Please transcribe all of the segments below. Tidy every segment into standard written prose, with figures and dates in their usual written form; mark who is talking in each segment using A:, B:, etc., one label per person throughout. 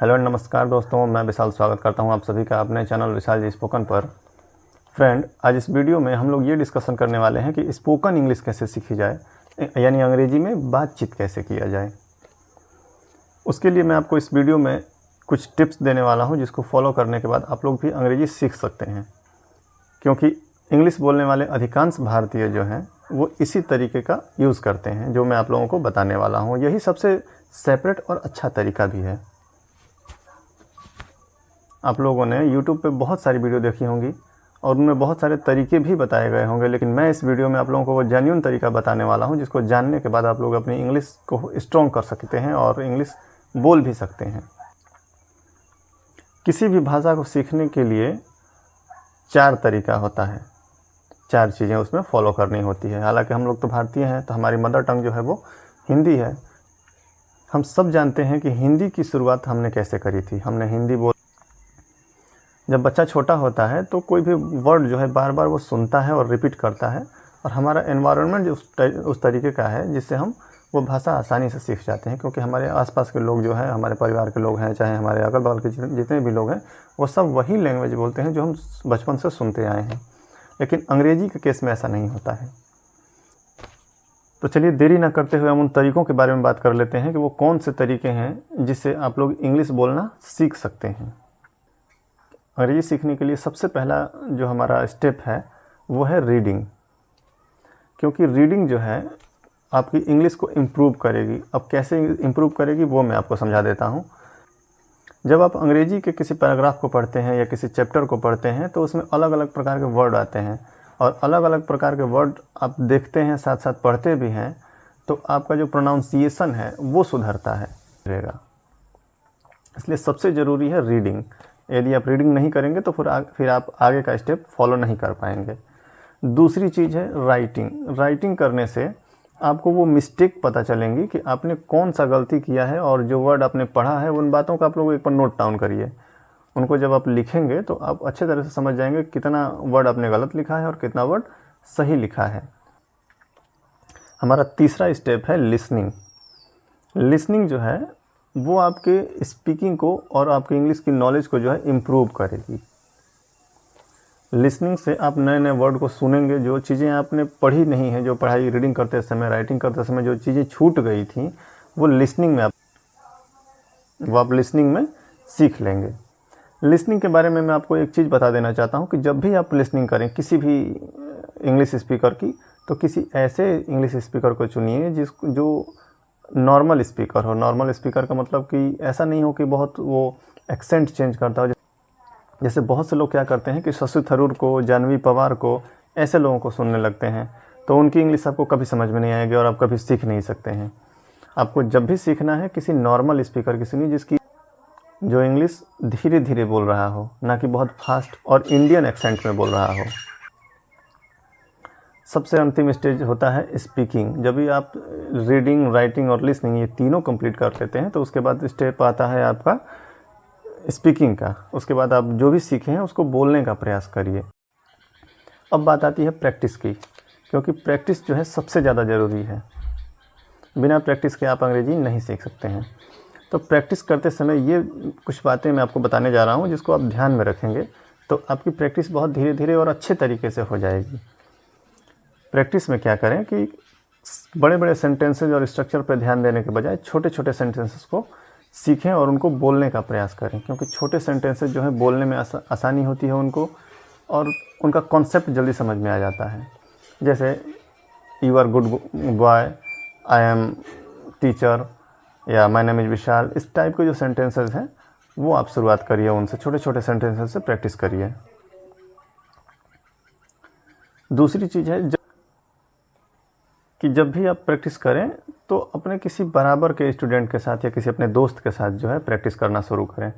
A: Hello नमस्कार दोस्तों, मैं विशाल स्वागत करता हूं आप सभी का अपने चैनल विशाल जी स्पोकन पर। फ्रेंड, आज इस वीडियो में हम लोग ये डिस्कशन करने वाले हैं कि स्पोकन इंग्लिश कैसे सीखी जाए, यानी अंग्रेजी में बातचीत कैसे किया जाए। उसके लिए मैं आपको इस वीडियो में कुछ टिप्स देने वाला हूं, जिसको फॉलो करने के बाद आप लोग भी अंग्रेजी सीख सकते हैं। क्योंकि इंग्लिश बोलने वाले अधिकांश भारतीय जो हैं वो इसी तरीके का यूज़ करते हैं जो मैं आप लोगों को बताने वाला हूँ। यही सबसे सेपरेट और अच्छा तरीका भी है। आप लोगों ने YouTube पे बहुत सारी वीडियो देखी होंगी और उनमें बहुत सारे तरीके भी बताए गए होंगे, लेकिन मैं इस वीडियो में आप लोगों को वो जेन्युइन तरीका बताने वाला हूं, जिसको जानने के बाद आप लोग अपनी इंग्लिश को स्ट्रॉन्ग कर सकते हैं और इंग्लिश बोल भी सकते हैं। किसी भी भाषा को सीखने के लिए 4 तरीका होता है, 4 चीज़ें उसमें फॉलो करनी होती है। हालांकि हम लोग तो भारतीय हैं, तो हमारी मदर टंग जो है वो हिंदी है। हम सब जानते हैं कि हिंदी की शुरुआत हमने कैसे करी थी। हमने हिंदी जब बच्चा छोटा होता है तो कोई भी वर्ड जो है बार बार वो सुनता है और रिपीट करता है, और हमारा एनवायरनमेंट उस तरीके का है जिससे हम वो भाषा आसानी से सीख जाते हैं। क्योंकि हमारे आसपास के लोग जो हैं, हमारे परिवार के लोग हैं, चाहे हमारे अगल बगल के जितने भी लोग हैं, वो सब वही लैंग्वेज बोलते हैं जो हम बचपन से सुनते आए हैं। लेकिन अंग्रेजी के केस में ऐसा नहीं होता है। तो चलिए देरी ना करते हुए हम उन तरीक़ों के बारे में बात कर लेते हैं कि वो कौन से तरीके हैं जिससे आप लोग इंग्लिश बोलना सीख सकते हैं। अंग्रेजी सीखने के लिए सबसे पहला जो हमारा स्टेप है वो है रीडिंग। क्योंकि रीडिंग जो है आपकी इंग्लिश को इम्प्रूव करेगी। अब कैसे इम्प्रूव करेगी वो मैं आपको समझा देता हूँ। जब आप अंग्रेजी के किसी पैराग्राफ को पढ़ते हैं या किसी चैप्टर को पढ़ते हैं तो उसमें अलग अलग प्रकार के वर्ड आते हैं, और अलग अलग प्रकार के वर्ड आप देखते हैं, साथ साथ पढ़ते भी हैं, तो आपका जो प्रोनाउंसिएशन है वो सुधरता है रहेगा। इसलिए सबसे ज़रूरी है रीडिंग। यदि आप रीडिंग नहीं करेंगे तो फिर आप आगे का स्टेप फॉलो नहीं कर पाएंगे। दूसरी चीज़ है राइटिंग। राइटिंग करने से आपको वो मिस्टेक पता चलेंगी कि आपने कौन सा गलती किया है, और जो वर्ड आपने पढ़ा है उन बातों का आप लोग एक बार नोट डाउन करिए। उनको जब आप लिखेंगे तो आप अच्छे तरह से समझ जाएंगे कितना वर्ड आपने गलत लिखा है और कितना वर्ड सही लिखा है। हमारा तीसरा स्टेप है लिसनिंग। लिसनिंग जो है वो आपके स्पीकिंग को और आपके इंग्लिश की नॉलेज को जो है इम्प्रूव करेगी। लिसनिंग से आप नए नए वर्ड को सुनेंगे। जो चीज़ें आपने पढ़ी नहीं हैं, जो पढ़ाई रीडिंग करते समय, राइटिंग करते समय जो चीज़ें छूट गई थी, वो आप लिसनिंग में सीख लेंगे। लिसनिंग के बारे में मैं आपको एक चीज़ बता देना चाहता हूँ कि जब भी आप लिसनिंग करें किसी भी इंग्लिश स्पीकर की, तो किसी ऐसे इंग्लिश स्पीकर को चुनिए जो नॉर्मल स्पीकर हो। नॉर्मल स्पीकर का मतलब कि ऐसा नहीं हो कि बहुत वो एक्सेंट चेंज करता हो। जैसे बहुत से लोग क्या करते हैं कि शशि थरूर को, जानवी पवार को, ऐसे लोगों को सुनने लगते हैं, तो उनकी इंग्लिश आपको कभी समझ में नहीं आएगी और आप कभी सीख नहीं सकते हैं। आपको जब भी सीखना है किसी नॉर्मल स्पीकर की सुनिए, जिसकी जो इंग्लिश धीरे धीरे बोल रहा हो, ना कि बहुत फास्ट और इंडियन एक्सेंट में बोल रहा हो। सबसे अंतिम स्टेज होता है स्पीकिंग। जब भी आप रीडिंग, राइटिंग और लिसनिंग ये तीनों कंप्लीट कर लेते हैं तो उसके बाद स्टेप आता है आपका स्पीकिंग का। उसके बाद आप जो भी सीखे हैं उसको बोलने का प्रयास करिए। अब बात आती है प्रैक्टिस की, क्योंकि प्रैक्टिस जो है सबसे ज़्यादा ज़रूरी है। बिना प्रैक्टिस के आप अंग्रेजी नहीं सीख सकते हैं। तो प्रैक्टिस करते समय ये कुछ बातें मैं आपको बताने जा रहा हूँ, जिसको आप ध्यान में रखेंगे तो आपकी प्रैक्टिस बहुत धीरे धीरे और अच्छे तरीके से हो जाएगी। प्रैक्टिस में क्या करें कि बड़े बड़े सेंटेंसेज और स्ट्रक्चर पर ध्यान देने के बजाय छोटे छोटे सेंटेंसेस को सीखें और उनको बोलने का प्रयास करें। क्योंकि छोटे सेंटेंसेज जो है बोलने में आसानी होती है उनको, और उनका कॉन्सेप्ट जल्दी समझ में आ जाता है। जैसे you are good boy, I am teacher, या माय नेम इज़ विशाल। इस टाइप के जो सेंटेंसेस हैं वो आप शुरुआत करिए, उनसे छोटे छोटे सेंटेंसेस से प्रैक्टिस करिए। दूसरी चीज़ है कि जब भी आप प्रैक्टिस करें तो अपने किसी बराबर के स्टूडेंट के साथ या किसी अपने दोस्त के साथ जो है प्रैक्टिस करना शुरू करें।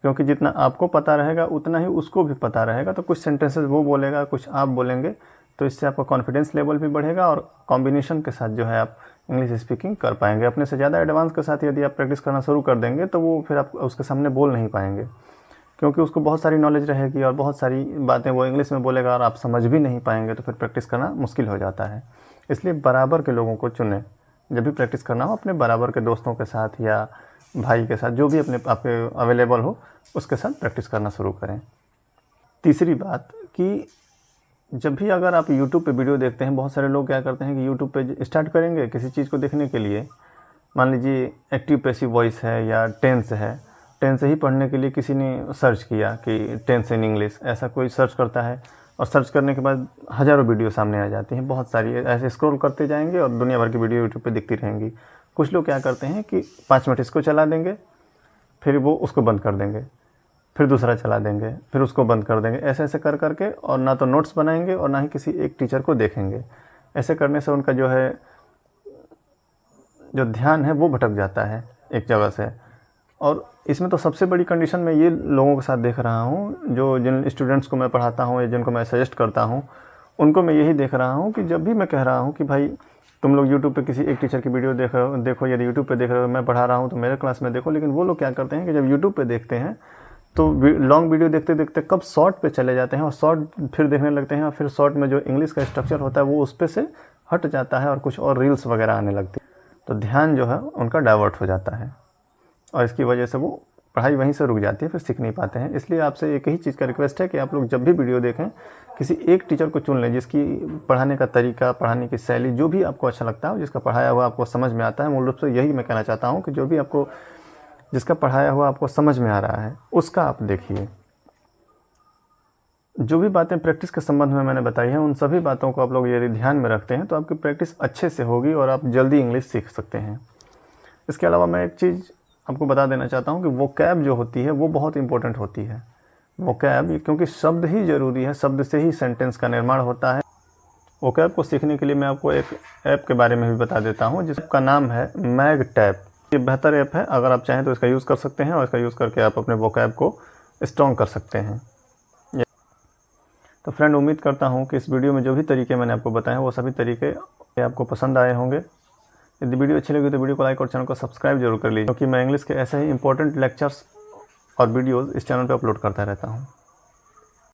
A: क्योंकि जितना आपको पता रहेगा उतना ही उसको भी पता रहेगा। तो कुछ सेंटेंसेस वो बोलेगा, कुछ आप बोलेंगे, तो इससे आपका कॉन्फिडेंस लेवल भी बढ़ेगा और कॉम्बिनेशन के साथ जो है आप इंग्लिश स्पीकिंग कर पाएंगे। अपने से ज़्यादा एडवांस के साथ यदि आप प्रैक्टिस करना शुरू कर देंगे तो वो फिर आप उसके सामने बोल नहीं पाएंगे, क्योंकि उसको बहुत सारी नॉलेज रहेगी और बहुत सारी बातें वो इंग्लिश में बोलेगा और आप समझ भी नहीं पाएंगे, तो फिर प्रैक्टिस करना मुश्किल हो जाता है। इसलिए बराबर के लोगों को चुनें जब भी प्रैक्टिस करना हो अपने बराबर के दोस्तों के साथ या भाई के साथ, जो भी अपने आपके अवेलेबल हो उसके साथ प्रैक्टिस करना शुरू करें। तीसरी बात कि जब भी अगर आप YouTube पे वीडियो देखते हैं, बहुत सारे लोग क्या करते हैं कि YouTube पे स्टार्ट करेंगे किसी चीज़ को देखने के लिए, मान लीजिए एक्टिव पैसिव वॉइस है या टेंस है, टेंस ही पढ़ने के लिए किसी ने सर्च किया कि टेंस इन इंग्लिश, ऐसा कोई सर्च करता है और सर्च करने के बाद हज़ारों वीडियो सामने आ जाती हैं, बहुत सारी, ऐसे स्क्रॉल करते जाएंगे और दुनिया भर की वीडियो यूट्यूब पे दिखती रहेंगी। कुछ लोग क्या करते हैं कि 5 मिनट इसको चला देंगे, फिर वो उसको बंद कर देंगे, फिर दूसरा चला देंगे, फिर उसको बंद कर देंगे, ऐसे ऐसे कर करके, और ना तो नोट्स बनाएंगे और ना ही किसी एक टीचर को देखेंगे। ऐसे करने से उनका जो ध्यान है वो भटक जाता है एक जगह से। और इसमें तो सबसे बड़ी कंडीशन मैं ये लोगों के साथ देख रहा हूँ, जिन स्टूडेंट्स को मैं पढ़ाता हूँ या जिनको मैं सजेस्ट करता हूँ, उनको मैं यही देख रहा हूँ कि जब भी मैं कह रहा हूँ कि भाई तुम लोग यूट्यूब पे किसी एक टीचर की वीडियो देखो, यदि यूट्यूब पे देख रहे हो, मैं पढ़ा रहा हूँ तो मेरे क्लास में देखो, लेकिन वो लोग क्या करते हैं कि जब यूट्यूब पे देखते हैं तो लॉन्ग वीडियो देखते देखते कब शॉर्ट पे चले जाते हैं और शॉर्ट फिर देखने लगते हैं, और फिर शॉर्ट में जो इंग्लिश का स्ट्रक्चर होता है वो उस पे से हट जाता है और कुछ और रील्स वगैरह आने लगती है, तो ध्यान जो है उनका डाइवर्ट हो जाता है और इसकी वजह से वो पढ़ाई वहीं से रुक जाती है, फिर सीख नहीं पाते हैं। इसलिए आपसे एक ही चीज़ का रिक्वेस्ट है कि आप लोग जब भी वीडियो देखें किसी एक टीचर को चुन लें जिसकी पढ़ाने का तरीका, पढ़ाने की शैली जो भी आपको अच्छा लगता है, जिसका पढ़ाया हुआ आपको समझ में आता है। मूल रूप से यही मैं कहना चाहता हूँ कि जो भी आपको, जिसका पढ़ाया हुआ आपको समझ में आ रहा है उसका आप देखिए। जो भी बातें प्रैक्टिस के संबंध में मैंने बताई हैं, उन सभी बातों को आप लोग यदि ध्यान में रखते हैं तो आपकी प्रैक्टिस अच्छे से होगी और आप जल्दी इंग्लिश सीख सकते हैं। इसके अलावा मैं एक चीज़ आपको बता देना चाहता हूँ कि वोकैब जो होती है वो बहुत इंपॉर्टेंट होती है। वोकैब, क्योंकि शब्द ही ज़रूरी है, शब्द से ही सेंटेंस का निर्माण होता है। वोकैब को सीखने के लिए मैं आपको एक ऐप के बारे में भी बता देता हूँ जिसका नाम है मैगटैप। ये बेहतर ऐप है, अगर आप चाहें तो इसका यूज़ कर सकते हैं और इसका यूज़ करके आप अपने वोकैब को स्ट्रॉन्ग कर सकते हैं। तो फ्रेंड, उम्मीद करता हूँ कि इस वीडियो में जो भी तरीके मैंने आपको बताए हैं वो सभी तरीके आपको पसंद आए होंगे। यदि वीडियो अच्छी लगी तो वीडियो को लाइक और चैनल को सब्सक्राइब जरूर कर लीजिए, क्योंकि मैं इंग्लिश के ऐसे ही इंपॉर्टेंट लेक्चर्स और वीडियोज़ इस चैनल पर अपलोड करता रहता हूँ।